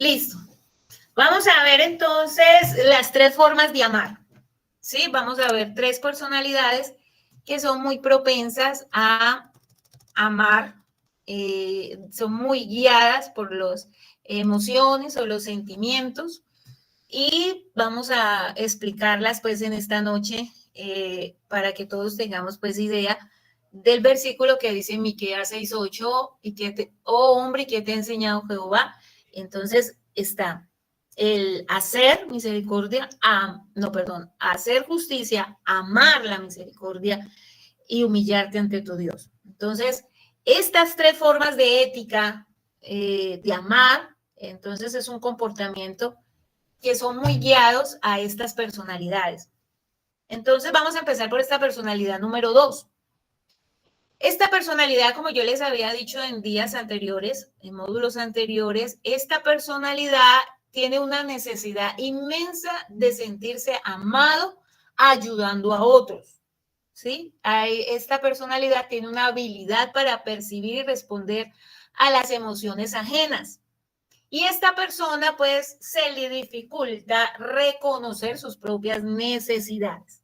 Listo. Vamos a ver entonces las tres formas de amar. ¿Sí? Vamos a ver tres personalidades que son muy propensas a amar, son muy guiadas por las emociones o los sentimientos y vamos a explicarlas pues en esta noche para que todos tengamos pues idea del versículo que dice Miqueas 6:8 y oh hombre, ¿qué te ha enseñado Jehová? Entonces está el hacer misericordia, hacer justicia, amar la misericordia y humillarte ante tu Dios. Entonces, estas tres formas de ética, de amar, entonces es un comportamiento que son muy guiados a estas personalidades. Entonces, vamos a empezar por esta personalidad número 2. Esta personalidad, como yo les había dicho en días anteriores, en módulos anteriores, esta personalidad tiene una necesidad inmensa de sentirse amado ayudando a otros. ¿Sí? Esta personalidad tiene una habilidad para percibir y responder a las emociones ajenas. Y esta persona, pues, se le dificulta reconocer sus propias necesidades.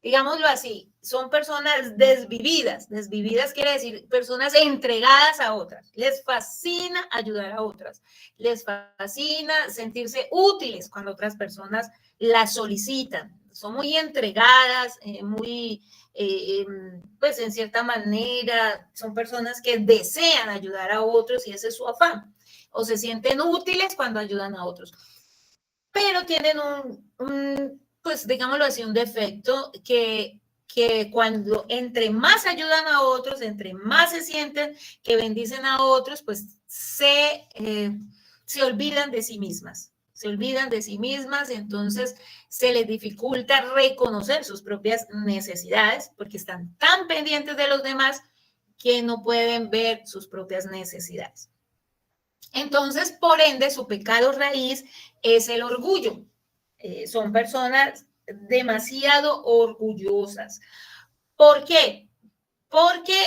Digámoslo así, son personas desvividas. Desvividas quiere decir personas entregadas a otras. Les fascina ayudar a otras. Les fascina sentirse útiles cuando otras personas las solicitan. Son muy entregadas, pues en cierta manera, son personas que desean ayudar a otros y ese es su afán. O se sienten útiles cuando ayudan a otros. Pero tienen pues digámoslo así, un defecto que cuando entre más ayudan a otros, entre más se sienten que bendicen a otros, pues se olvidan de sí mismas. Se olvidan de sí mismas, entonces se les dificulta reconocer sus propias necesidades porque están tan pendientes de los demás que no pueden ver sus propias necesidades. Entonces, por ende, su pecado raíz es el orgullo. Son personas demasiado orgullosas. ¿Por qué? Porque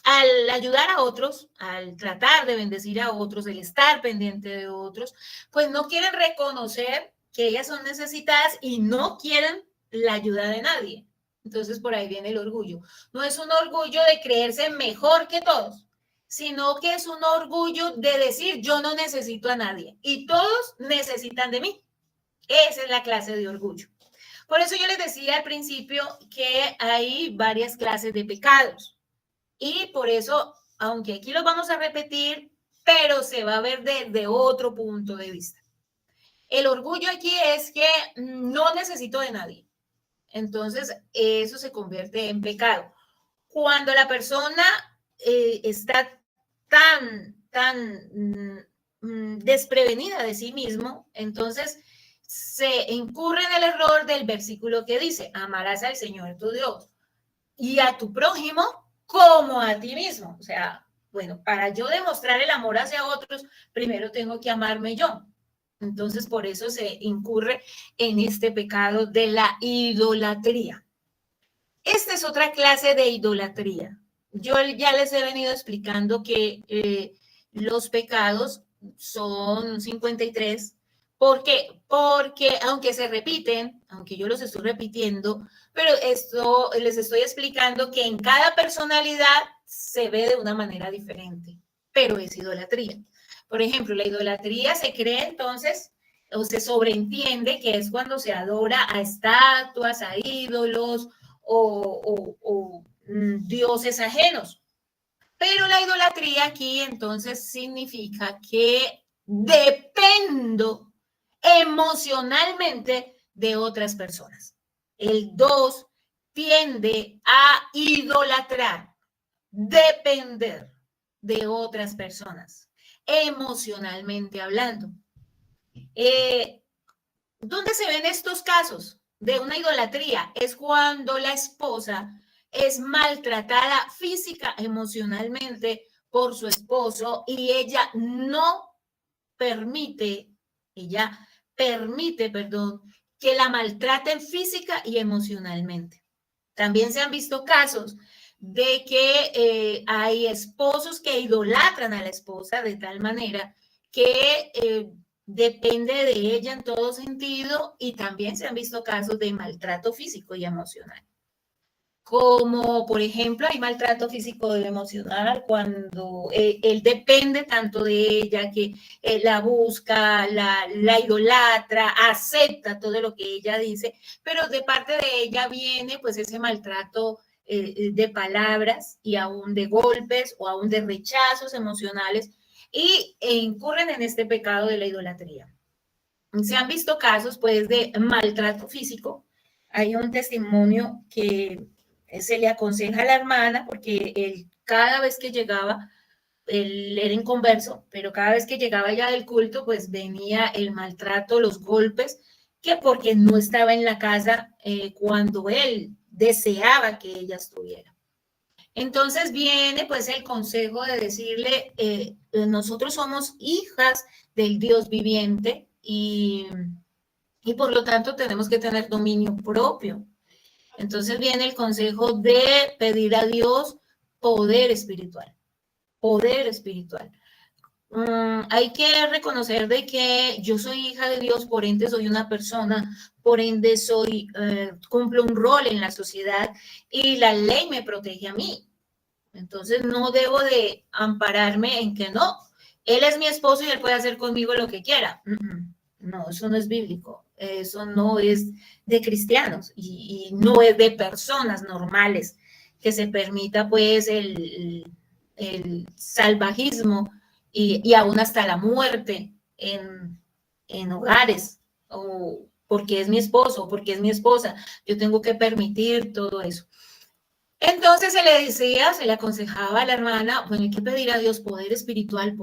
al ayudar a otros, al tratar de bendecir a otros, el estar pendiente de otros, pues no quieren reconocer que ellas son necesitadas y no quieren la ayuda de nadie. Entonces por ahí viene el orgullo. No es un orgullo de creerse mejor que todos, sino que es un orgullo de decir yo no necesito a nadie y todos necesitan de mí. Esa es la clase de orgullo. Por eso yo les decía al principio que hay varias clases de pecados. Y por eso, aunque aquí los vamos a repetir, pero se va a ver desde otro punto de vista. El orgullo aquí es que no necesito de nadie. Entonces, eso se convierte en pecado. Cuando la persona está tan desprevenida de sí mismo, entonces se incurre en el error del versículo que dice, amarás al Señor tu Dios y a tu prójimo como a ti mismo. O sea, bueno, para yo demostrar el amor hacia otros, primero tengo que amarme yo. Entonces, por eso se incurre en este pecado de la idolatría. Esta es otra clase de idolatría. Yo ya les he venido explicando que los pecados son 53. ¿Por qué? Porque aunque se repiten, aunque yo los estoy repitiendo, pero esto les estoy explicando que en cada personalidad se ve de una manera diferente, pero es idolatría. Por ejemplo, la idolatría se cree entonces o se sobreentiende que es cuando se adora a estatuas, a ídolos o dioses ajenos. Pero la idolatría aquí entonces significa que dependo emocionalmente de otras personas. El 2 tiende a idolatrar, depender de otras personas, emocionalmente hablando. ¿Dónde se ven estos casos de una idolatría? Es cuando la esposa es maltratada física, emocionalmente por su esposo y ella permite, que la maltraten física y emocionalmente. También se han visto casos de que hay esposos que idolatran a la esposa de tal manera que depende de ella en todo sentido, y también se han visto casos de maltrato físico y emocional. Como, por ejemplo, hay maltrato físico y emocional cuando él depende tanto de ella que la busca, la idolatra, acepta todo lo que ella dice, pero de parte de ella viene pues ese maltrato de palabras y aún de golpes o aún de rechazos emocionales, y incurren en este pecado de la idolatría. Se han visto casos pues de maltrato físico. Hay un testimonio que se le aconseja a la hermana porque él cada vez que llegaba, él era inconverso, pero cada vez que llegaba ya del culto, pues venía el maltrato, los golpes, que porque no estaba en la casa cuando él deseaba que ella estuviera. Entonces viene pues el consejo de decirle, nosotros somos hijas del Dios viviente y por lo tanto tenemos que tener dominio propio. Entonces viene el consejo de pedir a Dios poder espiritual, poder espiritual. Hay que reconocer de que yo soy hija de Dios, por ende soy una persona, por ende cumplo un rol en la sociedad y la ley me protege a mí. Entonces no debo de ampararme en que no, él es mi esposo y él puede hacer conmigo lo que quiera. No, eso no es bíblico, eso no es de cristianos y no es de personas normales que se permita pues el salvajismo y aún hasta la muerte en hogares, o porque es mi esposo, porque es mi esposa, yo tengo que permitir todo eso. Entonces se le decía, se le aconsejaba a la hermana, bueno, hay que pedir a Dios poder espiritual,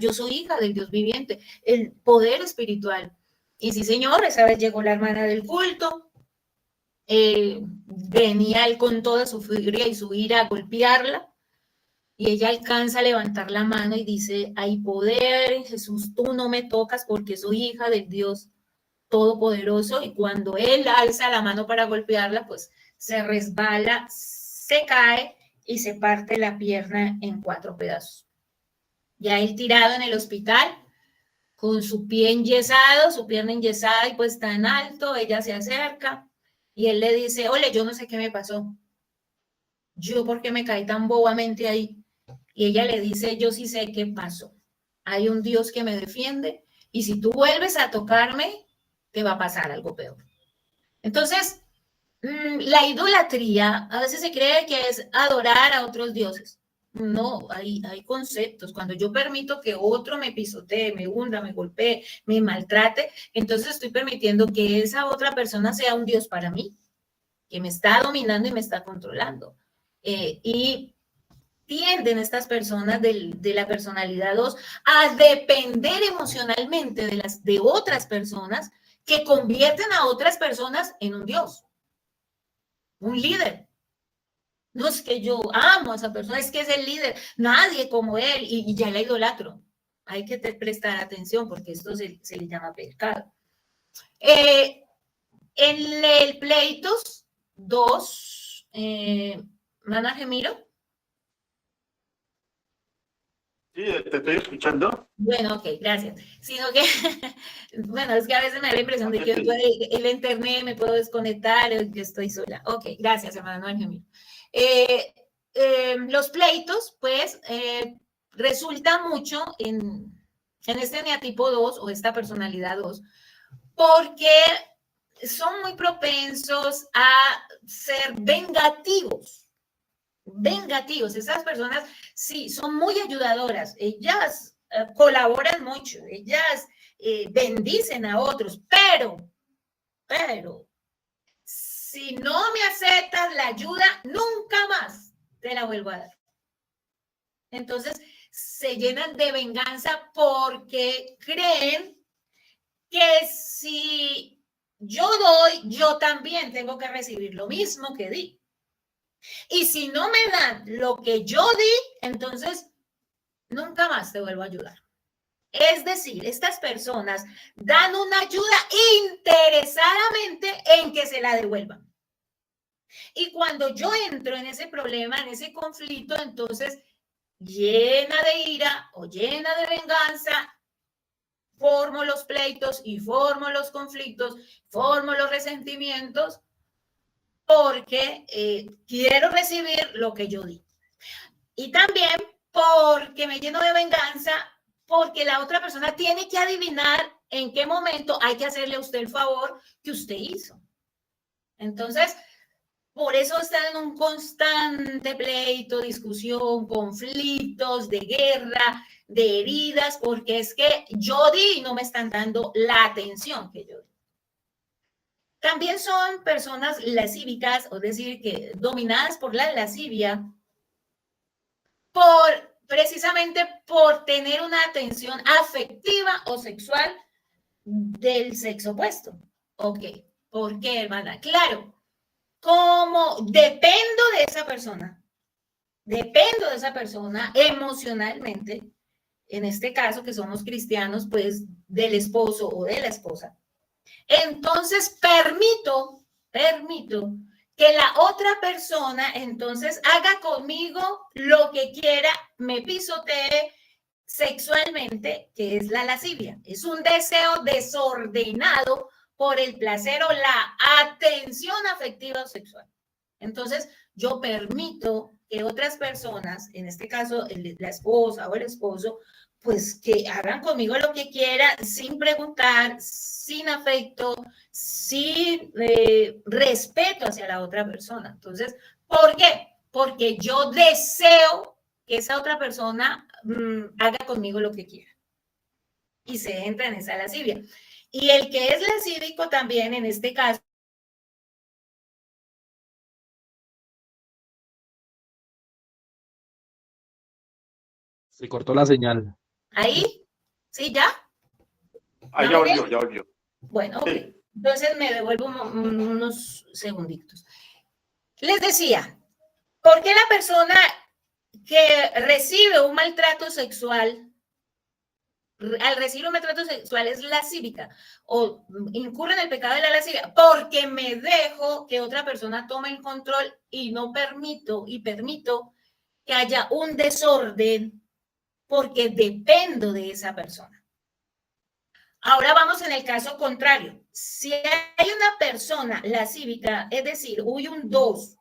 yo soy hija del Dios viviente, el poder espiritual. Y sí, señor, esa vez llegó la hermana del culto, venía él con toda su furia y su ira a golpearla, y ella alcanza a levantar la mano y dice, hay poder, Jesús, tú no me tocas porque soy hija del Dios Todopoderoso, y cuando él alza la mano para golpearla, pues se resbala, se cae y se parte la pierna en 4 pedazos. Ya él tirado en el hospital, con su pie enyesado, su pierna enyesada y pues tan alto, ella se acerca y él le dice, ole, yo no sé qué me pasó, yo por qué me caí tan bobamente ahí. Y ella le dice, yo sí sé qué pasó, hay un Dios que me defiende y si tú vuelves a tocarme, te va a pasar algo peor. Entonces, la idolatría a veces se cree que es adorar a otros dioses. No, hay conceptos. Cuando yo permito que otro me pisotee, me hunda, me golpee, me maltrate, entonces estoy permitiendo que esa otra persona sea un dios para mí, que me está dominando y me está controlando. Y tienden estas personas de la personalidad 2 a depender emocionalmente de otras personas que convierten a otras personas en un dios, un líder. No es que yo amo a esa persona, es que es el líder, nadie como él, y ya la idolatro. Hay que prestar atención porque esto se le llama pecado. En el pleitos 2, Mana Gemiro. Sí, te estoy escuchando. Bueno, ok, gracias. Sino que, bueno, es que a veces me da la impresión de que el internet me puedo desconectar, yo estoy sola. Ok, gracias, hermano Angelino. Los pleitos, pues, resulta mucho en este eneatipo 2 o esta personalidad 2, porque son muy propensos a ser vengativos. Esas personas sí son muy ayudadoras, ellas colaboran mucho, ellas bendicen a otros, pero, si no me aceptas la ayuda, nunca más te la vuelvo a dar. Entonces, se llenan de venganza porque creen que si yo doy, yo también tengo que recibir lo mismo que di. Y si no me dan lo que yo di, entonces nunca más te vuelvo a ayudar. Es decir, estas personas dan una ayuda interesadamente en que se la devuelvan. Y cuando yo entro en ese problema, en ese conflicto, entonces llena de ira o llena de venganza, formo los pleitos y formo los conflictos, formo los resentimientos, porque quiero recibir lo que yo di. Y también porque me lleno de venganza, porque la otra persona tiene que adivinar en qué momento hay que hacerle a usted el favor que usted hizo. Entonces, por eso están en un constante pleito, discusión, conflictos, de guerra, de heridas, porque es que yo di y no me están dando la atención que yo di. También son personas lascívicas, es decir, que dominadas por la lascivia, precisamente por tener una atención afectiva o sexual del sexo opuesto. Ok, ¿por qué, hermana? Claro, como dependo de esa persona emocionalmente, en este caso que somos cristianos, pues del esposo o de la esposa, entonces permito que la otra persona entonces haga conmigo lo que quiera, me pisotee sexualmente, que es la lascivia. Es un deseo desordenado por el placer o la atención afectiva o sexual. Entonces, yo permito que otras personas, en este caso la esposa o el esposo, pues que hagan conmigo lo que quieran sin preguntar, sin afecto, sin respeto hacia la otra persona. Entonces, ¿por qué? Porque yo deseo que esa otra persona haga conmigo lo que quiera. Y se entra en esa lascivia. Y el que es lascívico también, en este caso, Se cortó la señal. ¿ahí? ¿Sí, ya? Ah, ya volvió, ya volvió. Bueno, ok. Sí. Entonces me devuelvo unos segunditos. Les decía, ¿por qué la persona que recibe un maltrato sexual, al recibir un maltrato sexual es lascívica o incurre en el pecado de la lascivia? Porque me dejo que otra persona tome el control y no permito que haya un desorden porque dependo de esa persona. Ahora vamos en el caso contrario. Si hay una persona lascívica, es decir, un 2,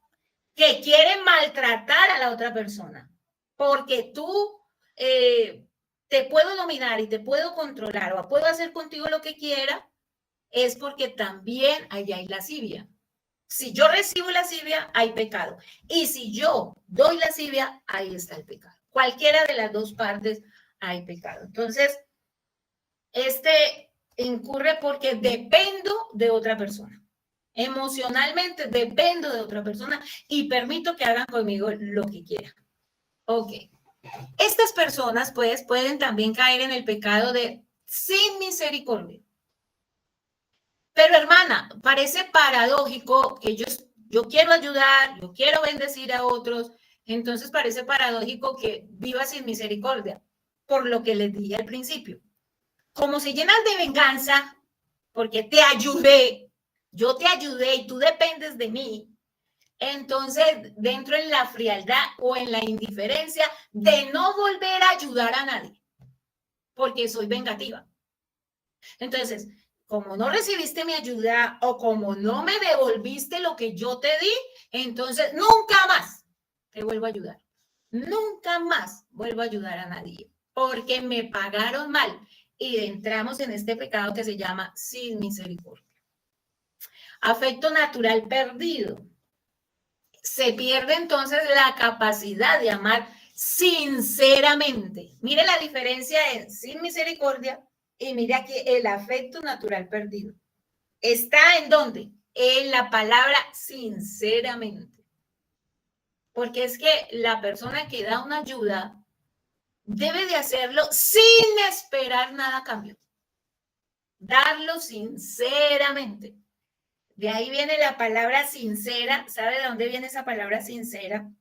que quiere maltratar a la otra persona, porque tú te puedo dominar y te puedo controlar o puedo hacer contigo lo que quiera, es porque también ahí hay lascivia. Si yo recibo lascivia, hay pecado. Y si yo doy lascivia, ahí está el pecado. Cualquiera de las dos partes hay pecado. Entonces, incurre porque dependo de otra persona. Emocionalmente dependo de otra persona y permito que hagan conmigo lo que quieran. Ok. Estas personas, pues, pueden también caer en el pecado de sin misericordia. Pero, hermana, parece paradójico que yo quiero ayudar, yo quiero bendecir a otros, entonces parece paradójico que viva sin misericordia, por lo que les dije al principio. Como se llenan de venganza, porque te ayudé, yo te ayudé y tú dependes de mí, entonces dentro en la frialdad o en la indiferencia de no volver a ayudar a nadie, porque soy vengativa. Entonces, como no recibiste mi ayuda o como no me devolviste lo que yo te di, entonces nunca más te vuelvo a ayudar. Nunca más vuelvo a ayudar a nadie, porque me pagaron mal. Y entramos en este pecado que se llama sin misericordia. Afecto natural perdido. Se pierde entonces la capacidad de amar sinceramente. Mire la diferencia en sin misericordia y mire aquí el afecto natural perdido. ¿Está en dónde? En la palabra sinceramente. Porque es que la persona que da una ayuda debe de hacerlo sin esperar nada a cambio. Darlo sinceramente. De ahí viene la palabra sincera. ¿Sabe de dónde viene esa palabra sincera?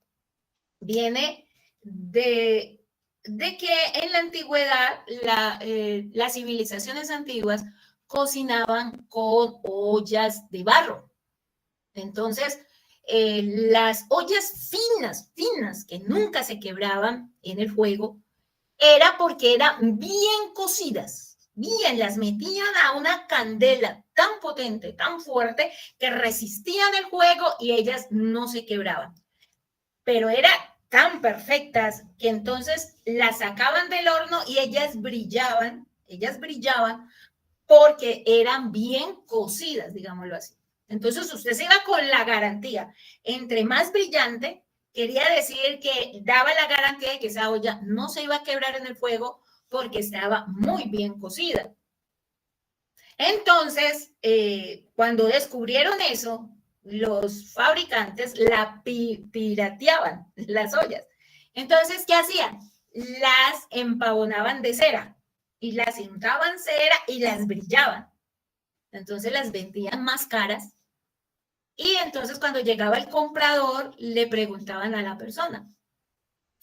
Viene de que en la antigüedad, las civilizaciones antiguas cocinaban con ollas de barro. Entonces, las ollas finas, que nunca se quebraban en el fuego, era porque eran bien cocidas, bien, las metían a una candela tan potente, tan fuerte, que resistían el fuego y ellas no se quebraban. Pero eran tan perfectas que entonces las sacaban del horno y ellas brillaban porque eran bien cocidas, digámoslo así. Entonces usted se iba con la garantía. Entre más brillante, quería decir que daba la garantía de que esa olla no se iba a quebrar en el fuego porque estaba muy bien cocida. Entonces, cuando descubrieron eso, los fabricantes la pirateaban, las ollas. Entonces, ¿qué hacían? Las empavonaban de cera y las untaban cera y las brillaban. Entonces las vendían más caras. Y entonces cuando llegaba el comprador, le preguntaban a la persona,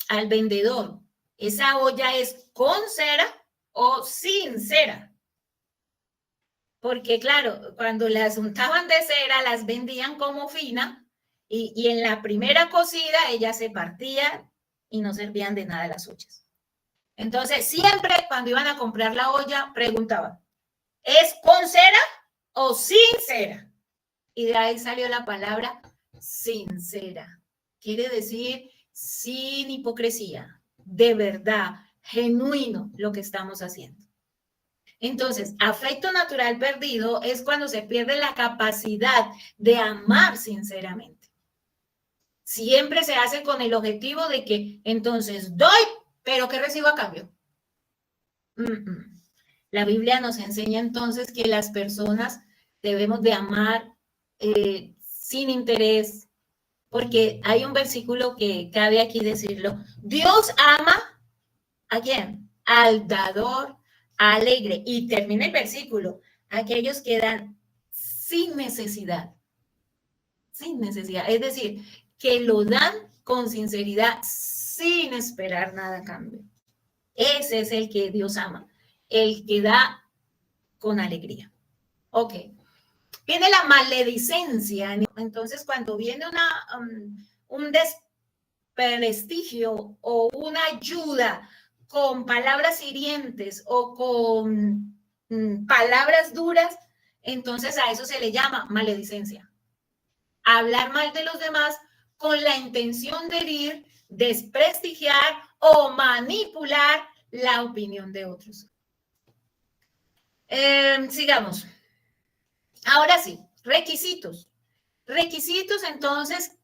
al vendedor, ¿esa olla es con cera o sin cera? Porque claro, cuando las untaban de cera, las vendían como fina y en la primera cocida ellas se partían y no servían de nada las ollas. Entonces, siempre cuando iban a comprar la olla, preguntaban, ¿es con cera o sin cera? Y de ahí salió la palabra sincera. Quiere decir sin hipocresía, de verdad, genuino lo que estamos haciendo. Entonces, afecto natural perdido es cuando se pierde la capacidad de amar sinceramente. Siempre se hace con el objetivo de que entonces doy, pero ¿qué recibo a cambio? La Biblia nos enseña entonces que las personas debemos de amar sin interés, porque hay un versículo que cabe aquí decirlo. Dios ama ¿a quién? Al dador alegre. Y termina el versículo. Aquellos que dan sin necesidad. Sin necesidad. Es decir, que lo dan con sinceridad, sin esperar nada a cambio. Ese es el que Dios ama. El que da con alegría. Ok. Viene la maledicencia. Entonces, cuando viene un desprestigio o una ayuda con palabras hirientes o con palabras duras, entonces a eso se le llama maledicencia. Hablar mal de los demás con la intención de herir, desprestigiar o manipular la opinión de otros. Sigamos. Ahora sí, requisitos. Requisitos entonces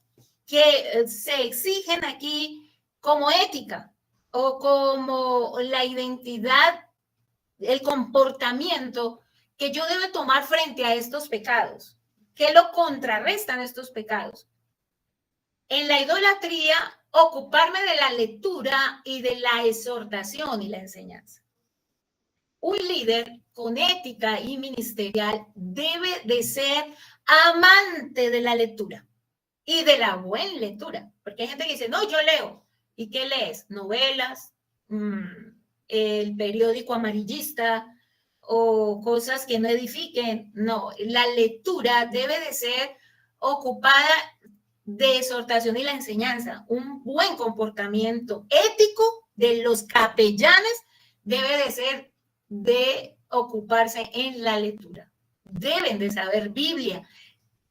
que se exigen aquí como ética o como la identidad, el comportamiento que yo debo tomar frente a estos pecados, que lo contrarrestan estos pecados. En la idolatría, ocuparme de la lectura y de la exhortación y la enseñanza. Un líder con ética y ministerial debe de ser amante de la lectura y de la buena lectura, porque hay gente que dice, no, yo leo. ¿Y qué lees? Novelas, el periódico amarillista o cosas que no edifiquen. No, la lectura debe de ser ocupada de exhortación y la enseñanza. Un buen comportamiento ético de los capellanes debe de ser de ocuparse en la lectura. Deben de saber Biblia.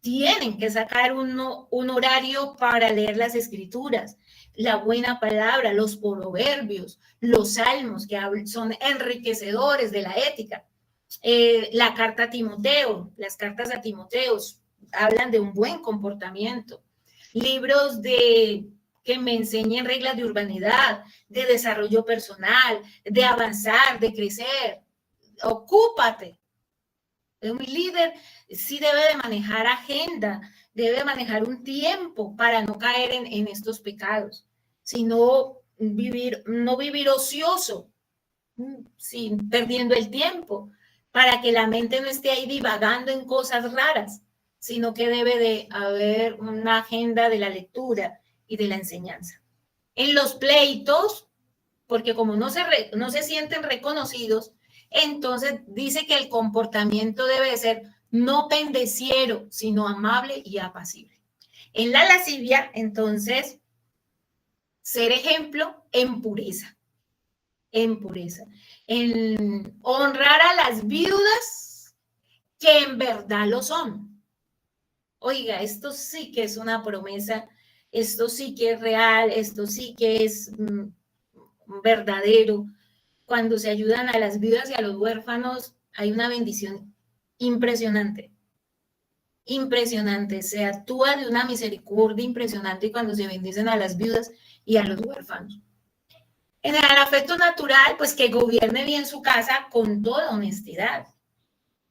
Tienen que sacar un horario para leer las escrituras, la buena palabra, los proverbios, los salmos que son enriquecedores de la ética. La carta a Timoteo, las cartas a Timoteo hablan de un buen comportamiento. Libros que me enseñen reglas de urbanidad, de desarrollo personal, de avanzar, de crecer. Ocúpate. Un líder sí debe de manejar agenda, debe manejar un tiempo para no caer en estos pecados, sino no vivir ocioso, perdiendo el tiempo, para que la mente no esté ahí divagando en cosas raras, sino que debe de haber una agenda de la lectura y de la enseñanza. En los pleitos, porque como no se sienten reconocidos, entonces dice que el comportamiento debe ser no pendeciero, sino amable y apacible. En la lascivia, entonces, ser ejemplo en pureza. en pureza, en honrar a las viudas que en verdad lo son. Oiga, esto sí que es una promesa, esto sí que es real, esto sí que es verdadero. Cuando se ayudan a las viudas y a los huérfanos, hay una bendición impresionante. Impresionante, se actúa de una misericordia impresionante cuando se bendicen a las viudas y a los huérfanos. En el afecto natural, pues que gobierne bien su casa con toda honestidad.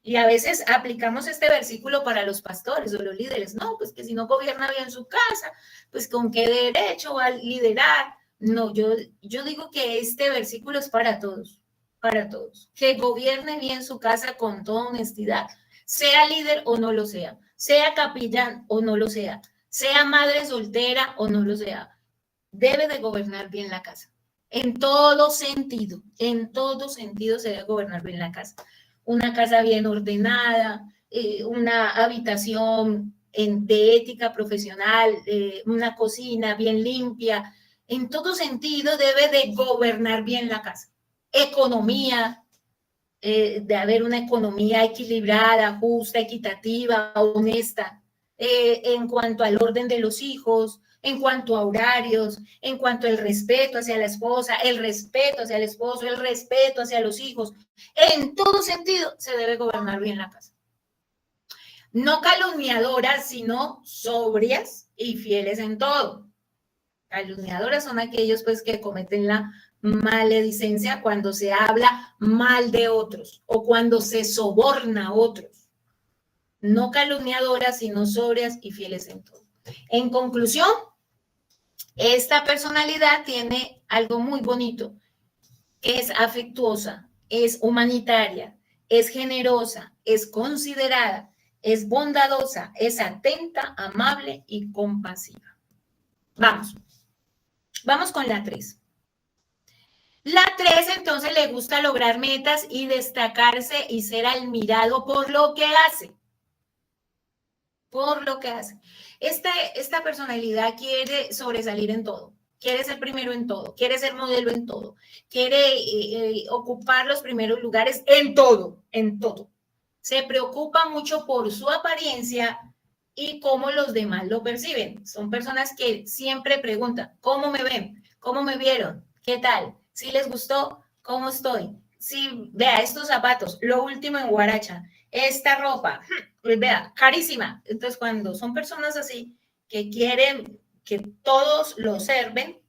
Y a veces aplicamos este versículo para los pastores o los líderes. No, pues que si no gobierna bien su casa, pues con qué derecho va a liderar. No, yo digo que este versículo es para todos, para todos. Que gobierne bien su casa con toda honestidad, sea líder o no lo sea capellán o no lo sea madre soltera o no lo sea. Debe de gobernar bien la casa. En todo sentido se debe gobernar bien la casa. Una casa bien ordenada, una habitación de ética profesional, una cocina bien limpia. En todo sentido debe de gobernar bien la casa. Economía, de haber una economía equilibrada, justa, equitativa, honesta, en cuanto al orden de los hijos, en cuanto a horarios, en cuanto al respeto hacia la esposa, el respeto hacia el esposo, el respeto hacia los hijos. En todo sentido se debe gobernar bien la casa. No calumniadoras, sino sobrias y fieles en todo. Calumniadoras son aquellos pues que cometen la maledicencia cuando se habla mal de otros o cuando se soborna a otros. No calumniadoras, sino sobrias y fieles en todo. En conclusión, esta personalidad tiene algo muy bonito. Es afectuosa, es humanitaria, es generosa, es considerada, es bondadosa, es atenta, amable y compasiva. Vamos con la 3. La 3 entonces le gusta lograr metas y destacarse y ser admirado por lo que hace. Por lo que hace. Esta personalidad quiere sobresalir en todo, quiere ser primero en todo, quiere ser modelo en todo, quiere ocupar los primeros lugares en todo, en todo. Se preocupa mucho por su apariencia y cómo los demás lo perciben. Son personas que siempre preguntan, ¿cómo me ven? ¿Cómo me vieron? ¿Qué tal? Si les gustó, ¿cómo estoy? Si, vea, estos zapatos, lo último en guaracha, esta ropa, vea, carísima. Entonces, cuando son personas así que quieren que todos lo observen,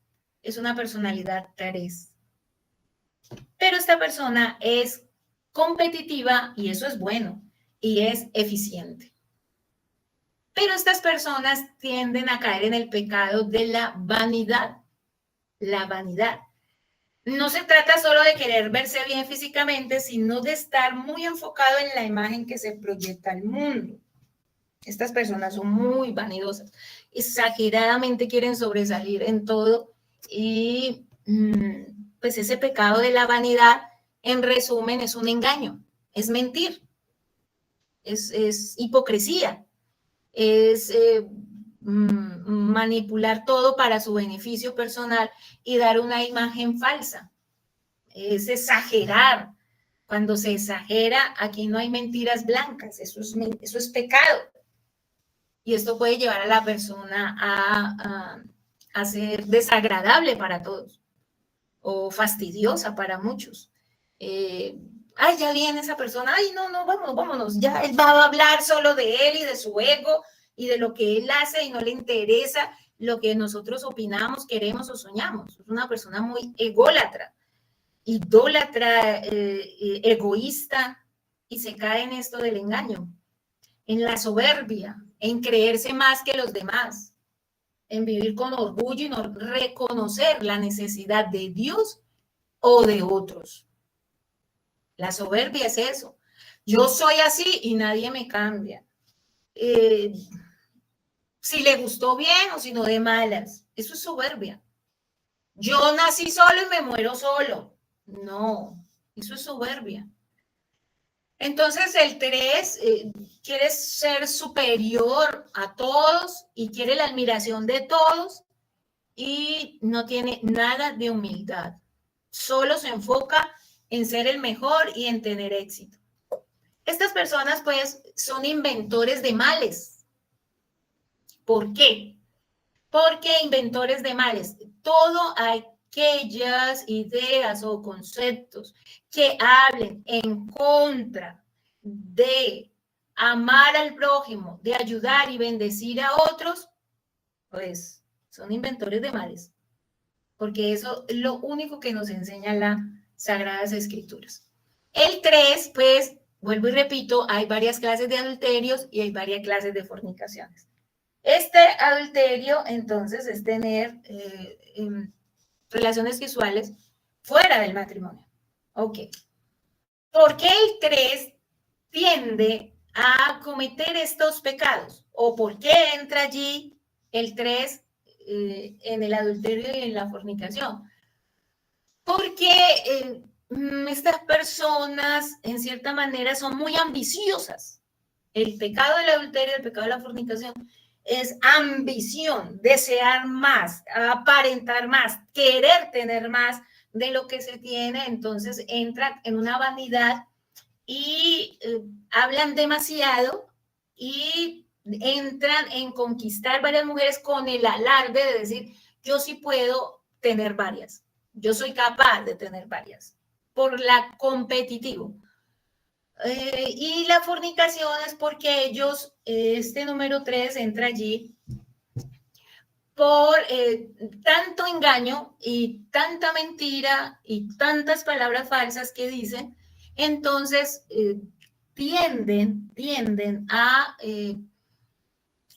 es una personalidad 3. Pero esta persona es competitiva y eso es bueno y es eficiente. Pero estas personas tienden a caer en el pecado de la vanidad. La vanidad. No se trata solo de querer verse bien físicamente, sino de estar muy enfocado en la imagen que se proyecta al mundo. Estas personas son muy vanidosas, exageradamente quieren sobresalir en todo y pues ese pecado de la vanidad, en resumen, es un engaño, es mentir, es hipocresía, es manipular todo para su beneficio personal y dar una imagen falsa. Es exagerar. Cuando se exagera, aquí no hay mentiras blancas, eso es pecado. Y esto puede llevar a la persona a ser desagradable para todos o fastidiosa para muchos. Ay, ya viene esa persona, ay, no, vámonos, ya él va a hablar solo de él y de su ego y de lo que él hace y no le interesa lo que nosotros opinamos, queremos o soñamos. Es una persona muy ególatra, idólatra, egoísta y se cae en esto del engaño, en la soberbia, en creerse más que los demás, en vivir con orgullo y no reconocer la necesidad de Dios o de otros. La soberbia es eso. Yo soy así y nadie me cambia. Si le gustó bien o si no de malas. Eso es soberbia. Yo nací solo y me muero solo. No, eso es soberbia. Entonces el 3 quiere ser superior a todos y quiere la admiración de todos y no tiene nada de humildad. solo se enfoca en ser el mejor y en tener éxito. Estas personas, pues, son inventores de males. ¿Por qué? Porque inventores de males, todo aquellas ideas o conceptos que hablen en contra de amar al prójimo, de ayudar y bendecir a otros, pues son inventores de males. Porque eso es lo único que nos enseñan las Sagradas Escrituras. El 3, pues, vuelvo y repito, hay varias clases de adulterios y hay varias clases de fornicaciones. Este adulterio, entonces, es tener relaciones sexuales fuera del matrimonio. Ok. ¿Por qué el 3 tiende a cometer estos pecados? ¿O por qué entra allí el 3 en el adulterio y en la fornicación? Porque estas personas, en cierta manera, son muy ambiciosas. El pecado del adulterio, el pecado de la fornicación, es ambición, desear más, aparentar más, querer tener más de lo que se tiene. Entonces entran en una vanidad y hablan demasiado y entran en conquistar varias mujeres con el alarde de decir, yo sí puedo tener varias, yo soy capaz de tener varias, por la competitivo. Y la fornicación es porque ellos, este número 3 entra allí por tanto engaño y tanta mentira y tantas palabras falsas que dicen, entonces tienden a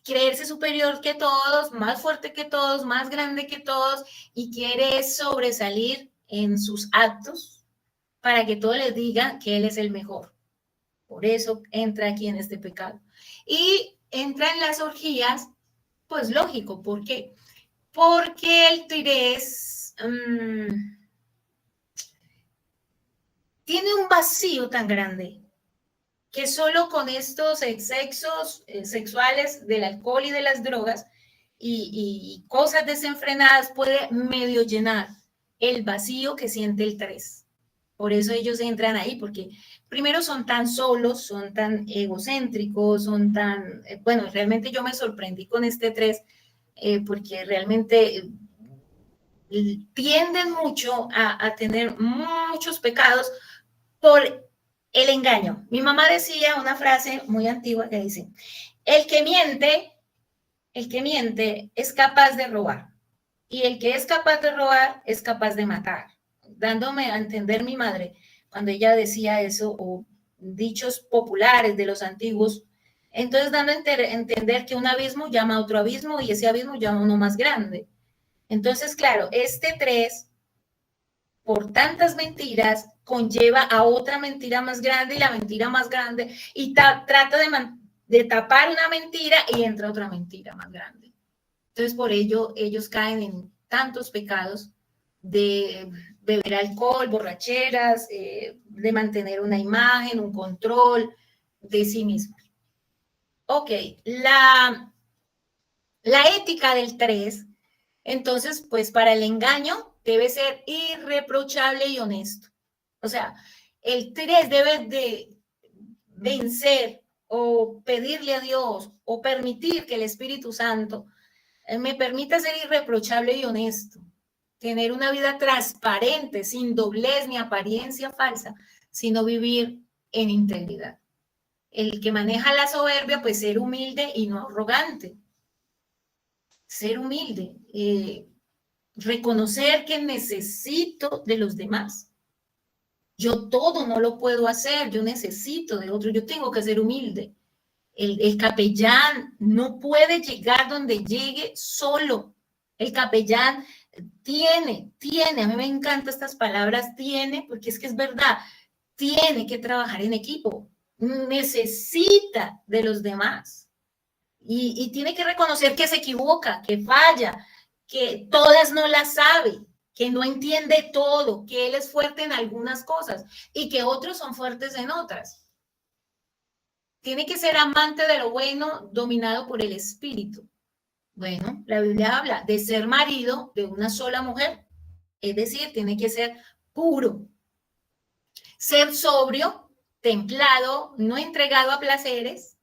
creerse superior que todos, más fuerte que todos, más grande que todos, y quiere sobresalir en sus actos para que todos les digan que él es el mejor. Por eso entra aquí en este pecado. Y entra en las orgías, pues lógico, ¿por qué? Porque el 3 tiene un vacío tan grande que solo con estos excesos sexuales del alcohol y de las drogas y cosas desenfrenadas puede medio llenar el vacío que siente el 3. Por eso ellos entran ahí, porque primero son tan solos, son tan egocéntricos, son tan... bueno, realmente yo me sorprendí con este 3, porque realmente tienden mucho a tener muchos pecados por el engaño. Mi mamá decía una frase muy antigua que dice, el que miente es capaz de robar. Y el que es capaz de robar es capaz de matar. Dándome a entender mi madre, cuando ella decía eso, o dichos populares de los antiguos, entonces dando a entender que un abismo llama a otro abismo y ese abismo llama a uno más grande. Entonces, claro, este 3, por tantas mentiras, conlleva a otra mentira más grande y la mentira más grande y trata de tapar una mentira y entra otra mentira más grande. Entonces, por ello, ellos caen en tantos pecados de beber alcohol, borracheras, de mantener una imagen, un control de sí mismos. Ok, la ética del 3, entonces, pues para el engaño debe ser irreprochable y honesto. O sea, el 3 debe de vencer o pedirle a Dios o permitir que el Espíritu Santo me permita ser irreprochable y honesto, tener una vida transparente, sin doblez ni apariencia falsa, sino vivir en integridad. El que maneja la soberbia, pues ser humilde y no arrogante. Ser humilde, reconocer que necesito de los demás. Yo todo no lo puedo hacer, yo necesito de otro, yo tengo que ser humilde. El capellán no puede llegar donde llegue solo. El capellán tiene, a mí me encantan estas palabras, tiene, porque es que es verdad, tiene que trabajar en equipo, necesita de los demás y tiene que reconocer que se equivoca, que falla, que todas no las sabe, que no entiende todo, que él es fuerte en algunas cosas y que otros son fuertes en otras. Tiene que ser amante de lo bueno, dominado por el espíritu. Bueno, la Biblia habla de ser marido de una sola mujer, es decir, tiene que ser puro. Ser sobrio, templado, no entregado a placeres,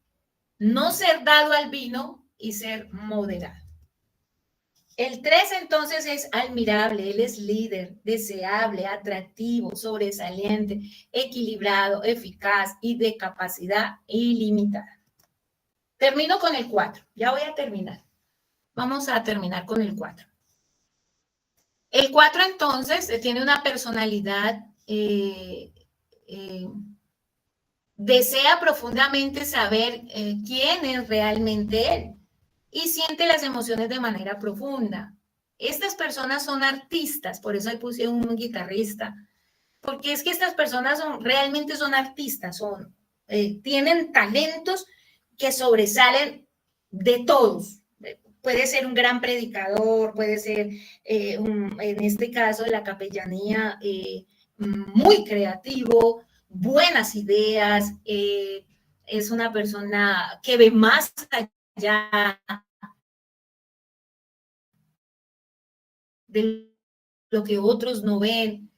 no ser dado al vino y ser moderado. El 3 entonces es admirable, él es líder, deseable, atractivo, sobresaliente, equilibrado, eficaz y de capacidad ilimitada. Termino con el 4, ya voy a terminar. Vamos a terminar con el 4. El 4 entonces tiene una personalidad, desea profundamente saber quién es realmente él y siente las emociones de manera profunda. Estas personas son artistas, por eso ahí puse un guitarrista, porque es que estas personas realmente son artistas, tienen talentos que sobresalen de todos. Puede ser un gran predicador, puede ser, en este caso de la capellanía, muy creativo, buenas ideas, es una persona que ve más allá de lo que otros no ven.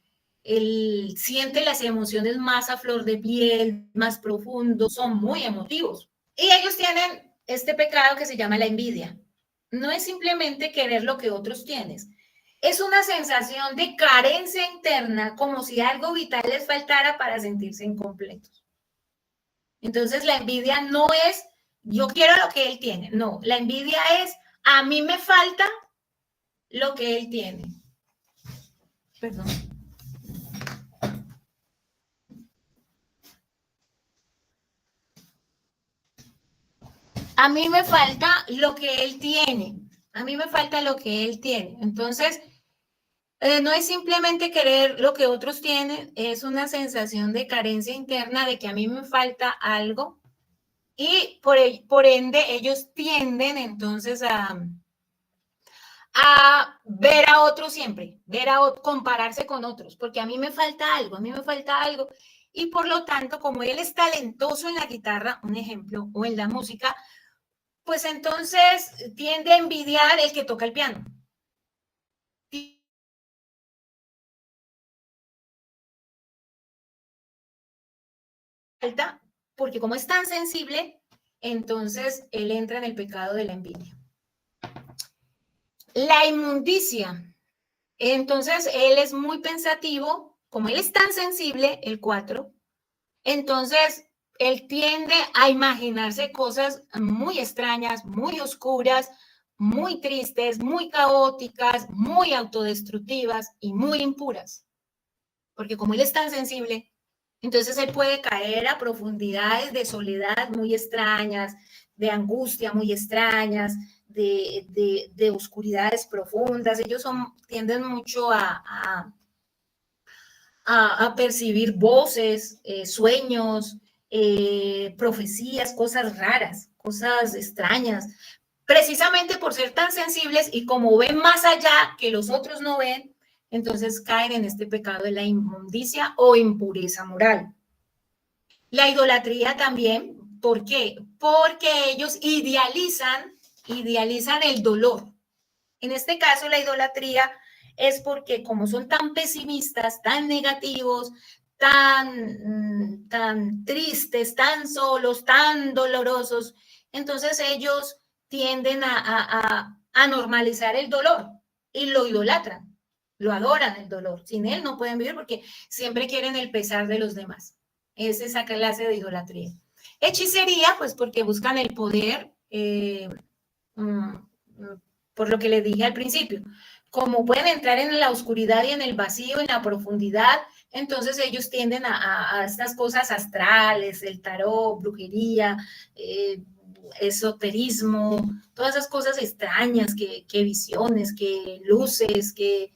Él siente las emociones más a flor de piel, más profundos, son muy emotivos. Y ellos tienen este pecado que se llama la envidia. No es simplemente querer lo que otros tienen, es una sensación de carencia interna, como si algo vital les faltara para sentirse incompletos. Entonces la envidia no es yo quiero lo que él tiene, no, la envidia es a mí me falta lo que él tiene. Perdón. A mí me falta lo que él tiene. A mí me falta lo que él tiene. Entonces, no es simplemente querer lo que otros tienen, es una sensación de carencia interna de que a mí me falta algo y por ende ellos tienden entonces a ver a otros siempre, compararse con otros, porque a mí me falta algo, a mí me falta algo. Y por lo tanto, como él es talentoso en la guitarra, un ejemplo, o en la música, pues entonces tiende a envidiar el que toca el piano. Porque como es tan sensible, entonces él entra en el pecado de la envidia. La inmundicia. Entonces él es muy pensativo, como él es tan sensible, el 4, entonces él tiende a imaginarse cosas muy extrañas, muy oscuras, muy tristes, muy caóticas, muy autodestructivas y muy impuras. Porque como él es tan sensible, entonces él puede caer a profundidades de soledad muy extrañas, de angustia muy extrañas, de oscuridades profundas. Ellos tienden mucho a percibir voces, sueños, profecías, cosas raras, cosas extrañas, precisamente por ser tan sensibles y como ven más allá que los otros no ven, entonces caen en este pecado de la inmundicia o impureza moral. La idolatría también, ¿por qué? Porque ellos idealizan el dolor. En este caso, la idolatría es porque como son tan pesimistas, tan negativos, tan tristes, tan solos, tan dolorosos, entonces ellos tienden a normalizar el dolor y lo idolatran, lo adoran el dolor. Sin él no pueden vivir porque siempre quieren el pesar de los demás. Es esa clase de idolatría. Hechicería, pues porque buscan el poder, por lo que les dije al principio. Como pueden entrar en la oscuridad y en el vacío, en la profundidad, entonces ellos tienden a estas cosas astrales, el tarot, brujería, esoterismo, todas esas cosas extrañas, que visiones, que luces, que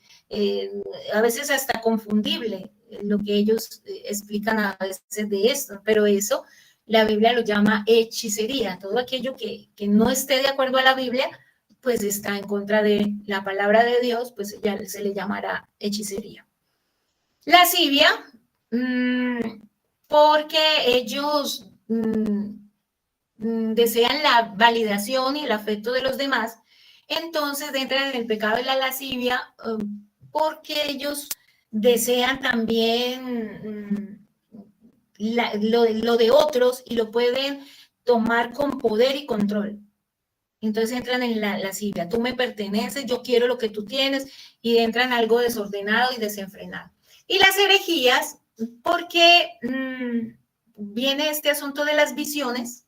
a veces hasta confundible lo que ellos explican a veces de esto, pero eso la Biblia lo llama hechicería. Todo aquello que no esté de acuerdo a la Biblia, pues está en contra de la palabra de Dios, pues ya se le llamará hechicería. Lascivia, porque ellos desean la validación y el afecto de los demás, entonces entran en el pecado de la lascivia porque ellos desean también lo de otros y lo pueden tomar con poder y control. Entonces entran en la lascivia. Tú me perteneces, yo quiero lo que tú tienes, y entran algo desordenado y desenfrenado. Y las herejías, porque viene este asunto de las visiones,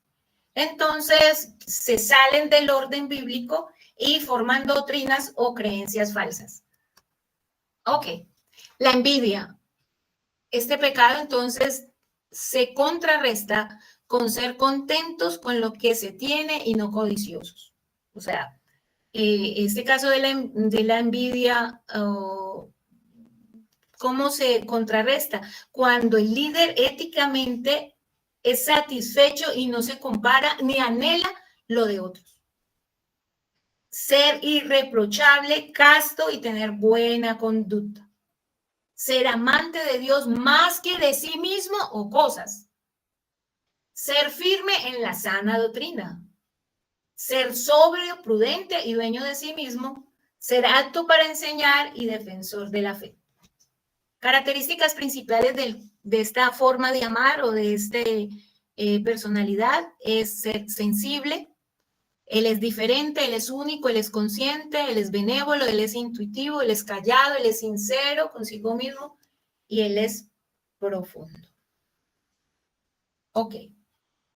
entonces se salen del orden bíblico y forman doctrinas o creencias falsas. Ok, la envidia. Este pecado entonces se contrarresta con ser contentos con lo que se tiene y no codiciosos. O sea, este caso de la envidia, ¿cómo se contrarresta? Cuando el líder éticamente es satisfecho y no se compara ni anhela lo de otros. Ser irreprochable, casto y tener buena conducta. Ser amante de Dios más que de sí mismo o cosas. Ser firme en la sana doctrina. Ser sobrio, prudente y dueño de sí mismo. Ser apto para enseñar y defensor de la fe. Características principales de esta forma de amar o de esta personalidad es ser sensible. Él es diferente, él es único, él es consciente, él es benévolo, él es intuitivo, él es callado, él es sincero consigo mismo y él es profundo. Ok.